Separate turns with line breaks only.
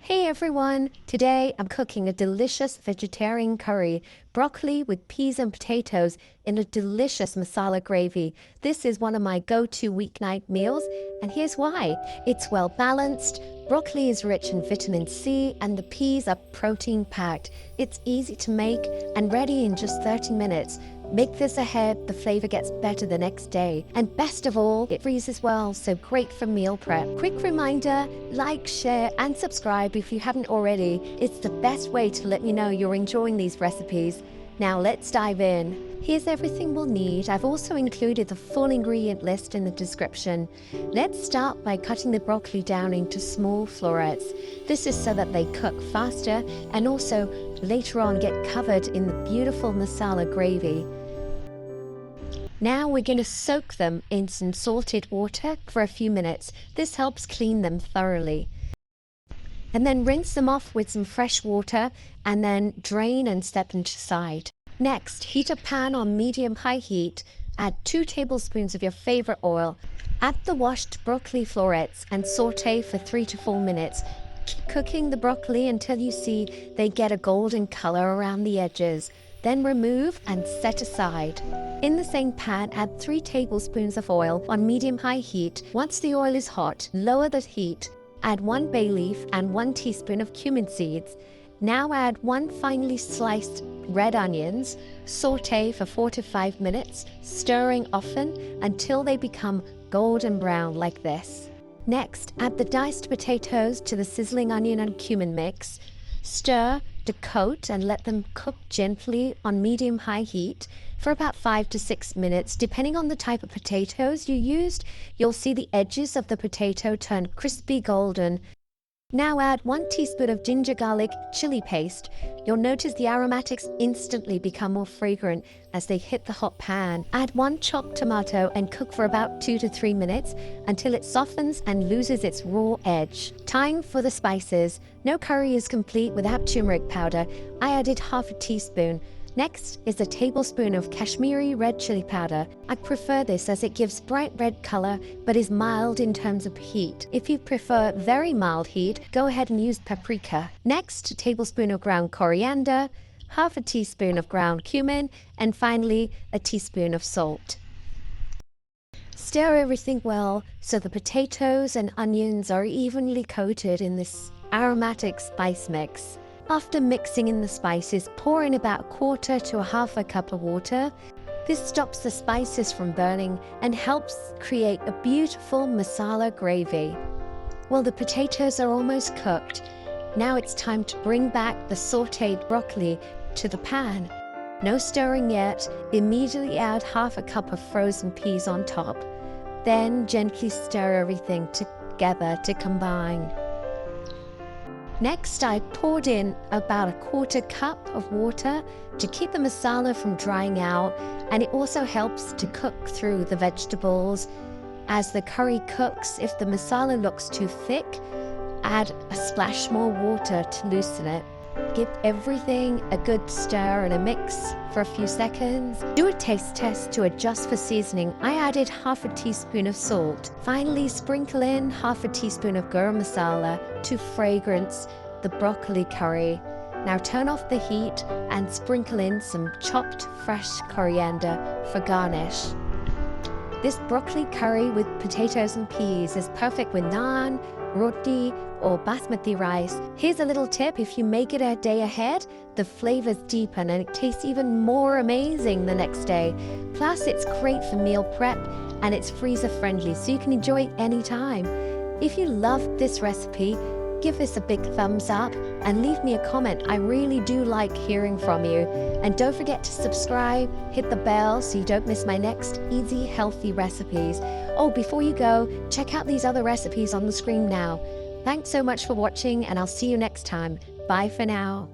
Hey everyone! Today I'm cooking a delicious vegetarian curry, broccoli with peas and potatoes in a delicious masala gravy. This is one of my go-to weeknight meals, and here's why. It's well balanced, broccoli is rich in vitamin C, and the peas are protein-packed. It's easy to make and ready in just 30 minutes. Make this ahead, the flavor gets better the next day. And best of all, it freezes well, so great for meal prep. Quick reminder, like, share, and subscribe if you haven't already. It's the best way to let me know you're enjoying these recipes. Now let's dive in. Here's everything we'll need. I've also included the full ingredient list in the description. Let's start by cutting the broccoli down into small florets. This is so that they cook faster and also later on get covered in the beautiful masala gravy. Now we're going to soak them in some salted water for a few minutes. This helps clean them thoroughly. And then rinse them off with some fresh water and then drain and step them aside. Next, heat a pan on medium-high heat. Add 2 tablespoons of your favorite oil. Add the washed broccoli florets and saute for 3 to 4 minutes. Keep cooking the broccoli until you see they get a golden color around the edges. Then remove and set aside. In the same pan, add 3 tablespoons of oil on medium-high heat. Once the oil is hot, lower the heat. Add 1 bay leaf and 1 teaspoon of cumin seeds. Now add 1 finely sliced red onions. Saute for 4 to 5 minutes, stirring often until they become golden brown like this. Next, add the diced potatoes to the sizzling onion and cumin mix. Stir to coat and let them cook gently on medium-high heat for about 5 to 6 minutes. Depending on the type of potatoes you used, you'll see the edges of the potato turn crispy golden. Now add 1 teaspoon of ginger garlic chili paste. You'll notice the aromatics instantly become more fragrant as they hit the hot pan. Add 1 chopped tomato and cook for about 2 to 3 minutes until it softens and loses its raw edge. Time for the spices. No curry is complete without turmeric powder. I added half a teaspoon. Next is a tablespoon of Kashmiri red chili powder. I prefer this as it gives bright red color but is mild in terms of heat. If you prefer very mild heat, go ahead and use paprika. Next, a tablespoon of ground coriander, half a teaspoon of ground cumin, and finally a teaspoon of salt. Stir everything well so the potatoes and onions are evenly coated in this aromatic spice mix. After mixing in the spices, pour in about 1/4 to 1/2 cup of water. This stops the spices from burning and helps create a beautiful masala gravy. Well, the potatoes are almost cooked. Now it's time to bring back the sautéed broccoli to the pan. No stirring yet. Immediately add 1/2 cup of frozen peas on top. Then gently stir everything together to combine. Next, I poured in about 1/4 cup of water to keep the masala from drying out, and it also helps to cook through the vegetables. As the curry cooks, if the masala looks too thick, add a splash more water to loosen it. Give everything a good stir and a mix for a few seconds. Do a taste test to adjust for seasoning. I added half a teaspoon of salt. Finally, sprinkle in half a teaspoon of garam masala to fragrance the broccoli curry. Now turn off the heat and sprinkle in some chopped fresh coriander for garnish. This broccoli curry with potatoes and peas is perfect with naan, roti, or basmati rice. Here's a little tip: if you make it a day ahead, the flavors deepen and it tastes even more amazing the next day. Plus, it's great for meal prep and it's freezer friendly, so you can enjoy it anytime. If you loved this recipe, give this a big thumbs up and leave me a comment. I really do like hearing from you. And don't forget to subscribe, hit the bell so you don't miss my next easy, healthy recipes. Oh, before you go, check out these other recipes on the screen now. Thanks so much for watching, and I'll see you next time. Bye for now.